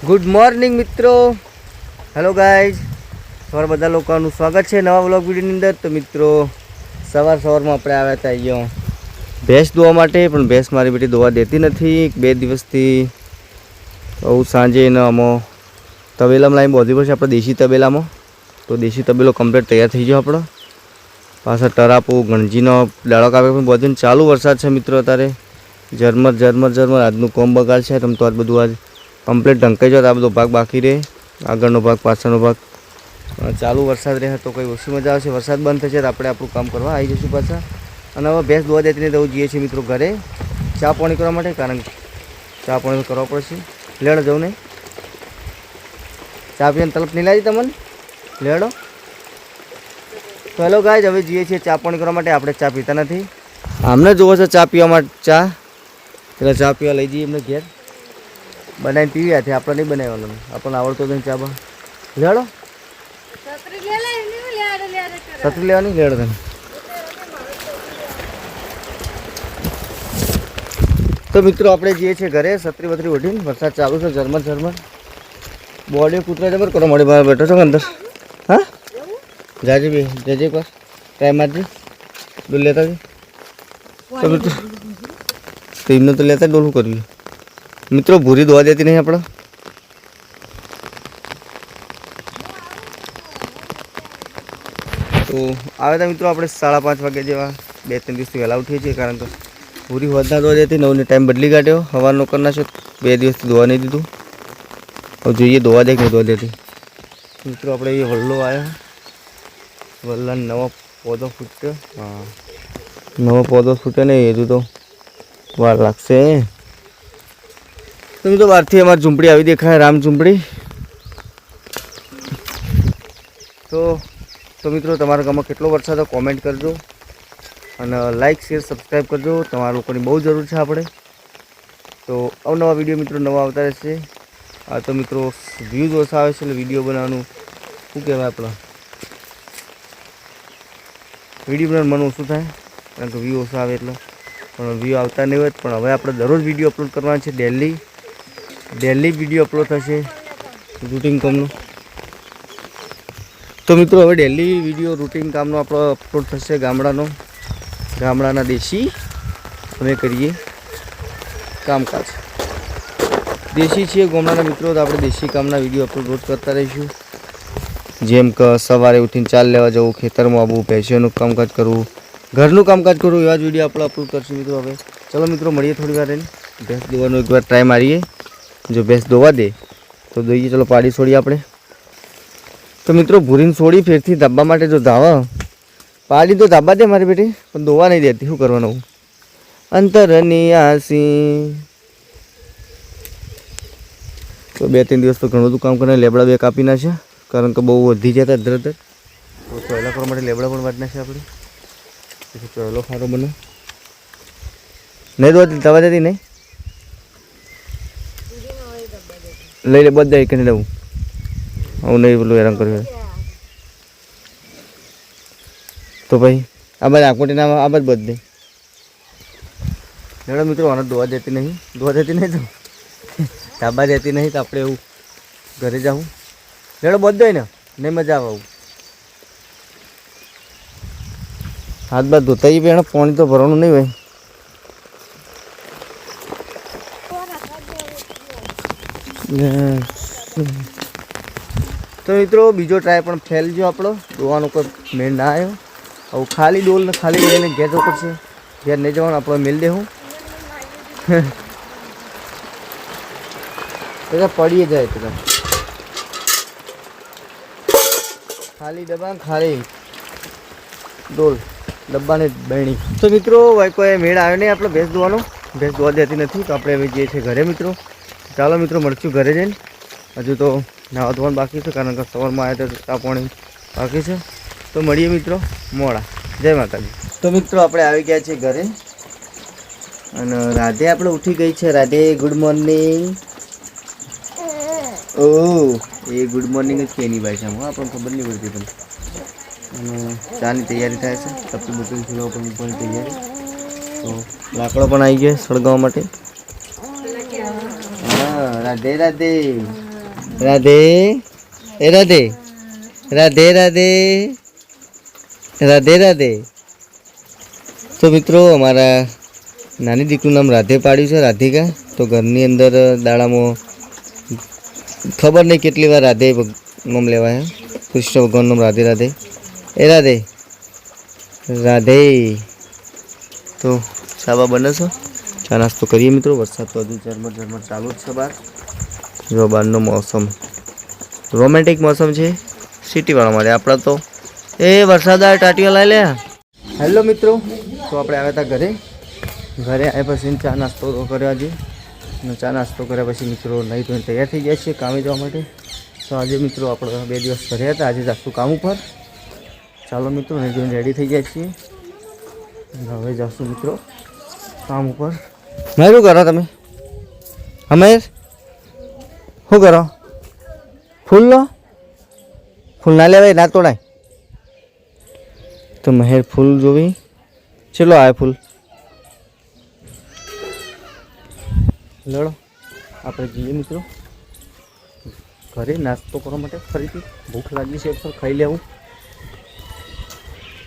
Good morning મિત્રો, hello guys, તમારા બધા લોકોનું સ્વાગત છે નવા વ્લોગ વિડીયોની અંદર। તો મિત્રો સવારમાં આપણે આવ્યા હતા અહીંયા ભેંસ દોવા માટે, પણ ભેંસ મારી બેટી દોવા દેતી નથી 2 દિવસથી। બહુ સાંજે એને અમે તબેલામાં લાવીને બોધી પડશે આપણે દેશી તબેલામાં। તો દેશી તબેલો કમ્પ્લીટ તૈયાર થઈ ગયો આપણો। પાછા ટરાપો ગણજીનો દાડો કાપે પણ બોધીને ચાલુ વરસાદ છે મિત્રો। અત્યારે ઝરમર આજનું કોમ બગાડ છે। તમ તો આજ બધું આજ કમ્પ્લીટ ઢંકાઈ જાય। આ બધો ભાગ બાકી રહે, આગળનો ભાગ પાછળનો ભાગ ચાલુ વરસાદ રહે તો કંઈ ઓછી મજા આવશે। વરસાદ બંધ થશે તો આપણે આપણું કામ કરવા આવી જઈશું પાછા। અને હવે ભેંસ દોવા દેતી નહીં તો જઈએ છીએ મિત્રો ઘરે ચા પાણી કરવા માટે, કારણ કે ચા પાણી કરવા પડશે। લેડો જવું નહીં, ચા પીને તલપ નહીં લાવી તમને, લેડો। તો હેલો ગાઈઝ, હવે જઈએ છીએ ચા પાણી કરવા માટે। આપણે ચા પીતા નથી, અમને જોવો છે ચા પીવા માટે ચા, એટલે ચા પીવા લઈ જઈએ એમને ઘેર બનાવીને પીવી હતી। આપણે નહીં બનાવવાનું, આપણને આવડતો નહીં ચા બા। લેડો છત્રી લેવાની, લેડો તમે। તો મિત્રો આપણે જઈએ છીએ ઘરે છત્રી બત્રી ઓઢીને, વરસાદ ચાલુ છે ઝરમર। બોડી કૂતરા જબર કરો મોડી બહાર બેઠો છો અંદર। હા જાજે બે જજે એક વાર ટ્રાય મારજે, ડોલ લેતા જ। તો મિત્રો તો એમને તો લેતા ડોલું કરવી મિત્રો, ભૂરી દોવા દેતી નહીં આપણે। તો આવે તો મિત્રો આપણે 5:30 વાગે જેવા 2-3 દિવસથી વહેલા ઉઠીએ છીએ, કારણ કે ભૂરી વધના દોવા દેતી। 9ને ટાઈમ બદલી કાઢ્યો, સવારનો કરી નાખ્યો। 2 દિવસથી દોવા નહીં દીધું, હવે જોઈએ દોવા દે કે નહીં દોવા દેતી। મિત્રો આપણે એ વલ્લો આવ્યો, વલ્લાને નવો પૌધો ફૂટ્યો। હા, નવો પૌધો ફૂટે ને હજુ તો વાર લાગશે। તો મિત્રો બહારથી અમારી ઝૂંપડી આવી દેખાય, રામ ઝૂંપડી। તો મિત્રો તમારા ગામમાં કેટલો વરસાદ હતો કોમેન્ટ કરજો, અને લાઇક શેર સબસ્ક્રાઈબ કરજો, તમારા લોકોની બહુ જરૂર છે આપણે। તો અવનવા વિડીયો મિત્રો નવા આવતા રહેશે। આ તો મિત્રો વ્યૂઝ ઓછા આવે છે એટલે વિડીયો બનાવવાનું શું કહેવાય, આપણે વિડીયો બનાવવાનું મન ઓછું થાય, કારણ કે વ્યૂ ઓછા આવે એટલે, પણ વ્યૂ આવતા નહીં હોય। પણ હવે આપણે દરરોજ વિડીયો અપલોડ કરવાના છે, ડેલી વિડીયો અપલોડ થશે રૂટિન કામનો। તો મિત્રો હવે ડેલી વિડીયો રૂટિન કામનો આપણો અપલોડ થશે, ગામડાના દેશી અમે કરીએ કામકાજ, દેશી છીએ ગામડાના મિત્રો, તો આપણે દેશી કામના વિડીયો અપલોડ રોજ કરતા રહીશું। જેમ કે સવારે ઉઠીને ચાલ લેવા જવું, ખેતરમાં આવવું, ભેંસોનું કામકાજ કરવું, ઘરનું કામકાજ કરવું, એવા જ વિડીયો આપણે અપલોડ કરશું મિત્રો। હવે ચલો મિત્રો મળીએ થોડી વાર રહીને, ભેંસ દોવાનો એકવાર ટ્રાય મારીએ। જો ભેંસ દોવા દે તો દઈએ, ચલો પાડી છોડીએ આપણે। તો મિત્રો ભૂરીને છોડી ફેરથી ધાબા માટે જો ધાવા, પાડી તો ધાબા દે મારી બેટી, પણ દોવા નહીં દેતી, શું કરવાનું અંતરની આસી। તો 2-3 દિવસ તો ઘણું બધું કામ કરીને લેબડા 2 કાપી નાખ્યા, કારણ કે બહુ વધી જતા ધર। તો પહેલાં કરવા માટે લેબડા પણ વાટી નાખ્યા આપણે, પછી પહેલો ખારો બને નહીં દવા દેતી નહીં, લઈ લે બધા એક લેવું, હું નહીં પેલું હેરાન કર્યું। તો ભાઈ આ બાદ આકોટીના આ બાદ બધે લેડો મિત્રો, આને દોવા દેતી નહીં તો ધાબા દેતી નહીં, તો આપણે એવું ઘરે જાઉં લેડો બધો ને નહીં મજા આવે આવું। હાથ બાદ ધોતા એ પણ પાણી તો ભરવાનું નહીં હોય। તો મિત્રો બીજો ટ્રાય પણ ફેલ ગયો આપણો, દોવાનો કોઈ મેળ ના આવ્યો। હવે ખાલી ડોલ ને ખાલી લઈને ઘેર જવું પડશે, ઘેર નહીં જવાનું, આપણે મેળ દેવું એટલે પડીએ જાય તો ખાલી ડબ્બા ખાલી ડોલ ડબ્બાને બહેણી। તો મિત્રો ભાઈ કોઈ મેળ આવ્યો નહીં આપણે ભેંસ દોવાનો, ભેંસ દોવા દેતી નથી, તો આપણે હવે જઈએ છીએ ઘરે મિત્રો। ચાલો મિત્રો મળશું ઘરે જઈને, હજુ તો નાવા ધોવાનું બાકી છે, કારણ કે સવારમાં આવ્યા તો ચા પાણી બાકી છે। તો મળીએ મિત્રો મોડા, જય માતાજી। તો મિત્રો આપણે આવી ગયા છીએ ઘરે, અને રાધે આપણે ઉઠી ગઈ છે। Radhe good morning. ઓહ એ ગુડ મોર્નિંગ જ કે એની ભાષામાં, આપણને ખબર નહીં પડતી પણ। અને ચાની તૈયારી થાય છે, તપી બપી ફીરવા પણ તૈયારી। તો લાકડો પણ આવી ગયો સળગાવવા માટે। હા રાધે રાધે। રાધે એ રાધે રાધે રાધે રાધે રાધે. તો મિત્રો અમારા નાની દીકરીનું નામ રાધે પાડ્યું છે, રાધિકા. તો ઘરની અંદર દાડામાં ખબર નહીં કેટલી વાર રાધે નામ લેવાય. કૃષ્ણ ભગવાનનું નામ રાધે રાધે એ રાધે રાધે. તો સાબા બને છો, ચા નાસ્તો કરીએ મિત્રો. વરસાદ તો હજુ ઝરમર ઝરમર ચાલુ જ છે બહાર. જો બહારનો મોસમ રોમેન્ટિક મોસમ છે સિટીવાળા માટે. આપણા તો એ વરસાદ આવે ટાટીઓ લાવી લે. હેલો મિત્રો, તો આપણે આવ્યા હતા ઘરે આવ્યા પછી ચા નાસ્તો કર્યો આજે. અને ચા નાસ્તો કર્યા પછી મિત્રો નહીં તો તૈયાર થઈ ગયા છીએ કામે જવા માટે. તો આજે મિત્રો આપણે 2 દિવસ ઘરે હતા, આજે જાશું કામ ઉપર. ચાલો મિત્રો, નહીં જોઈને રેડી થઈ ગયા છીએ. હવે જાશું મિત્રો કામ ઉપર. મેં શું કરો તમે? અમે શું કરો? ફૂલ લો? ફૂલ ના લેવાય, ના તોડાય. તો મહેર ફૂલ જોવી. ચલો આવે ફૂલ. લડો આપણે જઈએ મિત્રો ઘરે નાસ્તો કરવા માટે. ફરીથી ભૂખ લાગી છે, ખાઈ લેવું.